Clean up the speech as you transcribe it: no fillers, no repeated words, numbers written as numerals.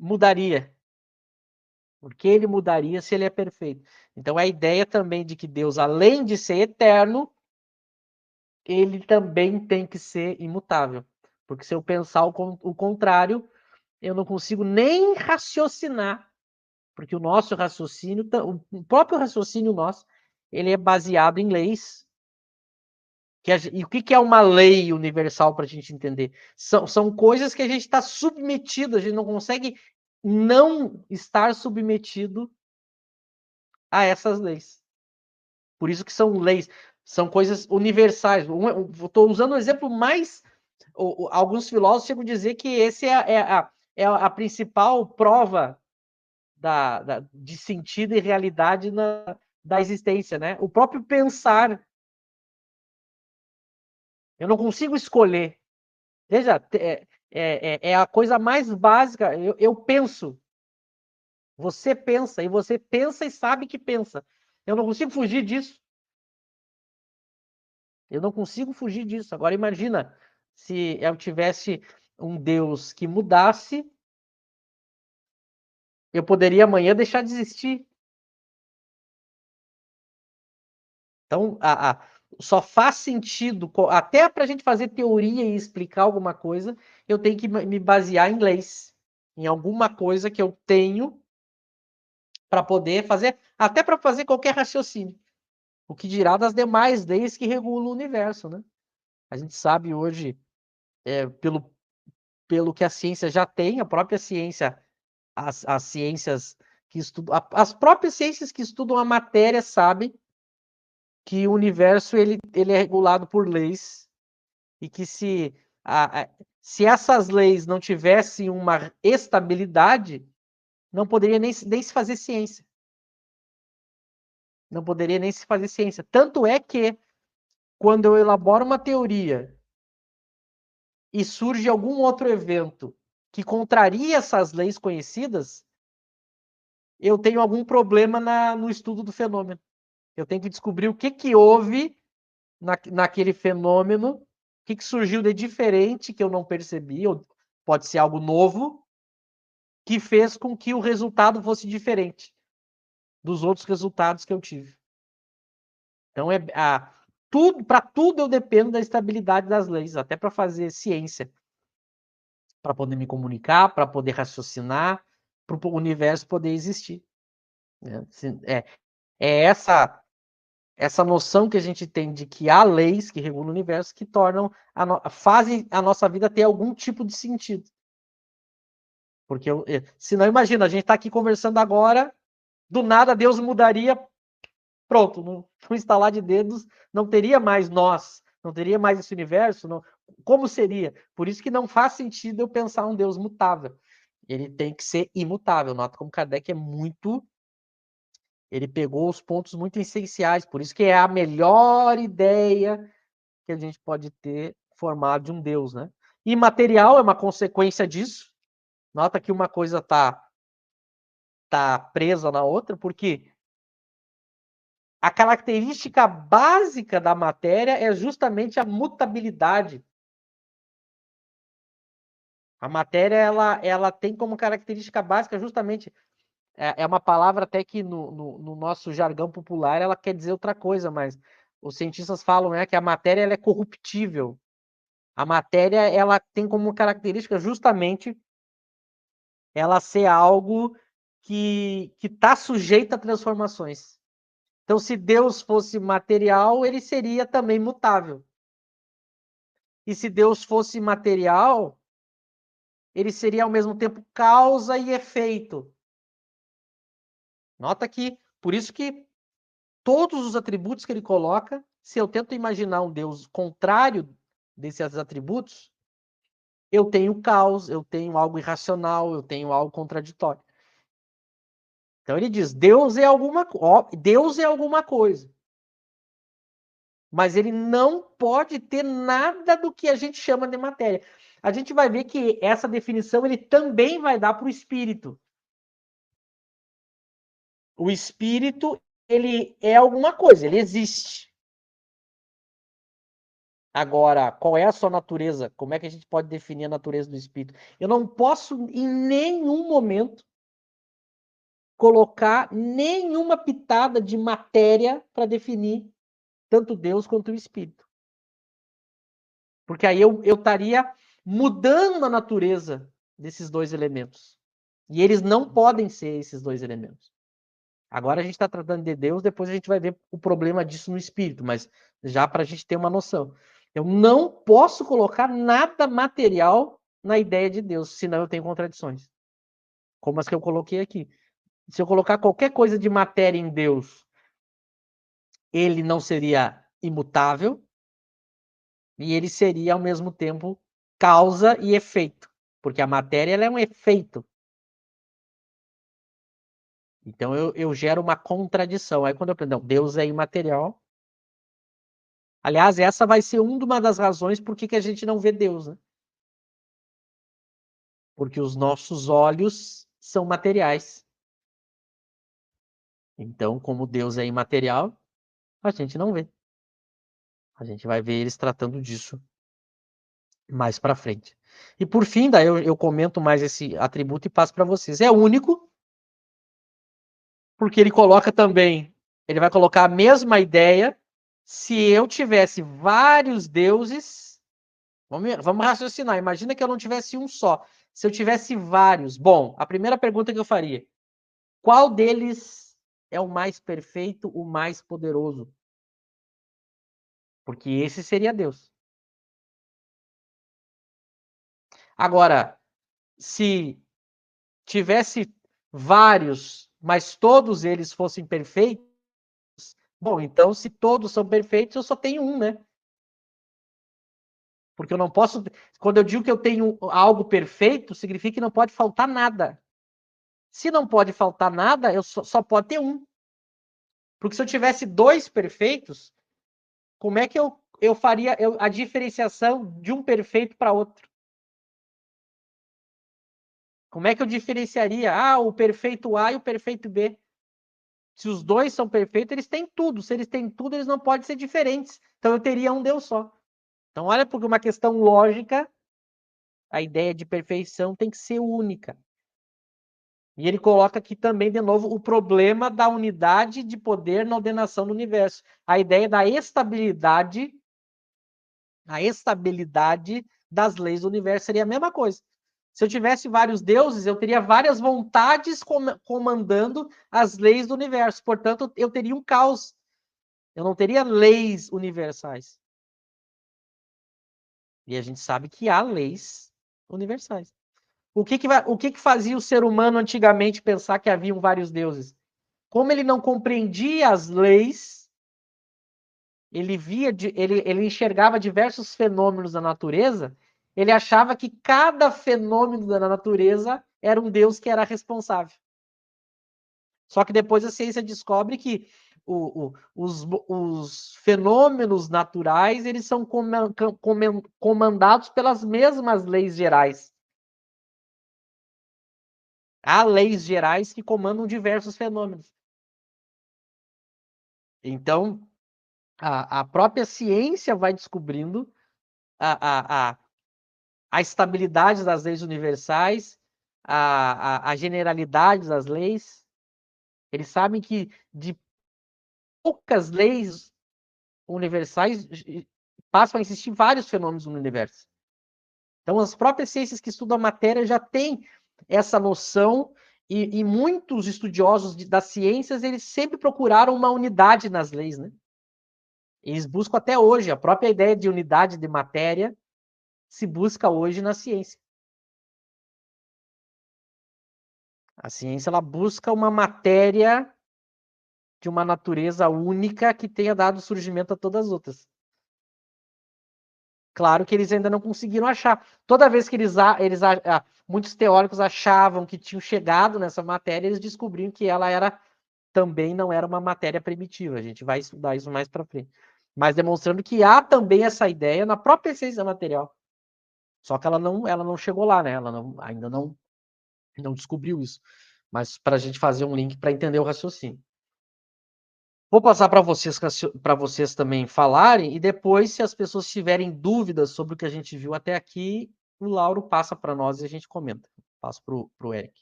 mudaria. Por que ele mudaria se ele é perfeito? Então, a ideia também de que Deus, além de ser eterno, ele também tem que ser imutável. Porque se eu pensar o contrário, eu não consigo nem raciocinar. Porque o nosso raciocínio, o próprio raciocínio nosso, ele é baseado em leis. E o que é uma lei universal para a gente entender? São coisas que a gente está submetido, a gente não consegue não estar submetido a essas leis. Por isso que são leis, são coisas universais. Estou usando o exemplo mais. Alguns filósofos chegam a dizer que esse é a principal prova de sentido e realidade da existência, né? O próprio pensar. Eu não consigo escolher. Veja, é a coisa mais básica. Eu penso. Você pensa, e você pensa e sabe que pensa. Eu não consigo fugir disso. Eu não consigo fugir disso. Agora imagina se eu tivesse um Deus que mudasse, eu poderia amanhã deixar de existir. Então, só faz sentido, até para a gente fazer teoria e explicar alguma coisa, eu tenho que me basear em leis, em alguma coisa que eu tenho para poder fazer, até para fazer qualquer raciocínio. O que dirá das demais leis que regulam o universo, né? A gente sabe hoje, pelo que a ciência já tem, a própria ciência, as ciências que estudam, as próprias ciências que estudam a matéria sabem que o universo ele é regulado por leis e que se essas leis não tivessem uma estabilidade, não poderia nem se fazer ciência. Não poderia nem se fazer ciência. Tanto é que, quando eu elaboro uma teoria e surge algum outro evento que contraria essas leis conhecidas, eu tenho algum problema no estudo do fenômeno. Eu tenho que descobrir o que houve naquele fenômeno, o que surgiu de diferente que eu não percebi, ou pode ser algo novo, que fez com que o resultado fosse diferente dos outros resultados que eu tive. Então, para tudo eu dependo da estabilidade das leis, até para fazer ciência, para poder me comunicar, para poder raciocinar, para o universo poder existir. Né? É essa noção que a gente tem de que há leis que regulam o universo que fazem a nossa vida ter algum tipo de sentido. Porque se não, imagina, a gente está aqui conversando agora, do nada Deus mudaria, pronto, no instalar de dedos, não teria mais nós, não teria mais esse universo, não, como seria? Por isso que não faz sentido eu pensar um Deus mutável. Ele tem que ser imutável. Nota como Kardec ele pegou os pontos muito essenciais, por isso que é a melhor ideia que a gente pode ter formado de um Deus, né? Imaterial é uma consequência disso. Nota que uma coisa tá presa na outra, porque a característica básica da matéria é justamente a mutabilidade. A matéria ela tem como característica básica justamente é uma palavra até que no nosso jargão popular ela quer dizer outra coisa, mas os cientistas falam, né, que a matéria ela é corruptível. A matéria ela tem como característica justamente ela ser algo que está sujeito a transformações. Então, se Deus fosse material, ele seria também mutável. E se Deus fosse material, ele seria ao mesmo tempo causa e efeito. Nota que, por isso que todos os atributos que ele coloca, se eu tento imaginar um Deus contrário desses atributos, eu tenho caos, eu tenho algo irracional, eu tenho algo contraditório. Então ele diz, Deus é alguma coisa. Mas ele não pode ter nada do que a gente chama de matéria. A gente vai ver que essa definição ele também vai dar para o espírito. O espírito, ele é alguma coisa, ele existe. Agora, qual é a sua natureza? Como é que a gente pode definir a natureza do espírito? Eu não posso, em nenhum momento, colocar nenhuma pitada de matéria para definir tanto Deus quanto o espírito. Porque aí eu estaria mudando a natureza desses dois elementos. E eles não podem ser esses dois elementos. Agora a gente está tratando de Deus, depois a gente vai ver o problema disso no espírito, mas já para a gente ter uma noção. Eu não posso colocar nada material na ideia de Deus, senão eu tenho contradições. Como as que eu coloquei aqui. Se eu colocar qualquer coisa de matéria em Deus, ele não seria imutável e ele seria, ao mesmo tempo, causa e efeito. Porque a matéria ela é um efeito. Então eu gero uma contradição. Aí quando eu aprendo, não, Deus é imaterial. Aliás, essa vai ser uma das razões por que a gente não vê Deus, né? Porque os nossos olhos são materiais. Então, como Deus é imaterial, a gente não vê. A gente vai ver eles tratando disso mais para frente. E por fim, daí eu comento mais esse atributo e passo para vocês. É único, porque ele coloca também, ele vai colocar a mesma ideia. Se eu tivesse vários deuses, vamos raciocinar. Imagina que eu não tivesse um só. Se eu tivesse vários, bom, a primeira pergunta que eu faria: qual deles é o mais perfeito, o mais poderoso? Porque esse seria Deus. Agora, se tivesse vários, mas todos eles fossem perfeitos, bom, então se todos são perfeitos, eu só tenho um, né? Porque eu não posso. Quando eu digo que eu tenho algo perfeito, significa que não pode faltar nada. Se não pode faltar nada, eu só pode ter um. Porque se eu tivesse dois perfeitos, como é que eu faria a diferenciação de um perfeito para outro? Como é que eu diferenciaria o perfeito A e o perfeito B? Se os dois são perfeitos, eles têm tudo. Se eles têm tudo, eles não podem ser diferentes. Então eu teria um Deus só. Então, olha, porque uma questão lógica, a ideia de perfeição tem que ser única. E ele coloca aqui também, de novo, o problema da unidade de poder na ordenação do universo. A ideia da estabilidade, das leis do universo seria a mesma coisa. Se eu tivesse vários deuses, eu teria várias vontades comandando as leis do universo. Portanto, eu teria um caos. Eu não teria leis universais. E a gente sabe que há leis universais. O que fazia o ser humano antigamente pensar que haviam vários deuses? Como ele não compreendia as leis, ele enxergava diversos fenômenos da natureza, ele achava que cada fenômeno da natureza era um Deus que era responsável. Só que depois a ciência descobre que os fenômenos naturais eles são comandados pelas mesmas leis gerais. Há leis gerais que comandam diversos fenômenos. Então, a própria ciência vai descobrindo a estabilidade das leis universais, a generalidade das leis. Eles sabem que de poucas leis universais passam a existir vários fenômenos no universo. Então, as próprias ciências que estudam a matéria já têm essa noção e muitos estudiosos das ciências, eles sempre procuraram uma unidade nas leis, né? Eles buscam até hoje, a própria ideia de unidade de matéria se busca hoje na ciência. A ciência ela busca uma matéria de uma natureza única que tenha dado surgimento a todas as outras. Claro que eles ainda não conseguiram achar. Toda vez que muitos teóricos achavam que tinham chegado nessa matéria, eles descobriram que ela também não era uma matéria primitiva. A gente vai estudar isso mais para frente. Mas demonstrando que há também essa ideia na própria essência material. Só que ela não chegou lá, né? Ela ainda não descobriu isso. Mas para a gente fazer um link para entender o raciocínio. Vou passar para vocês também falarem, e depois, se as pessoas tiverem dúvidas sobre o que a gente viu até aqui, o Lauro passa para nós e a gente comenta. Passo para o Eric.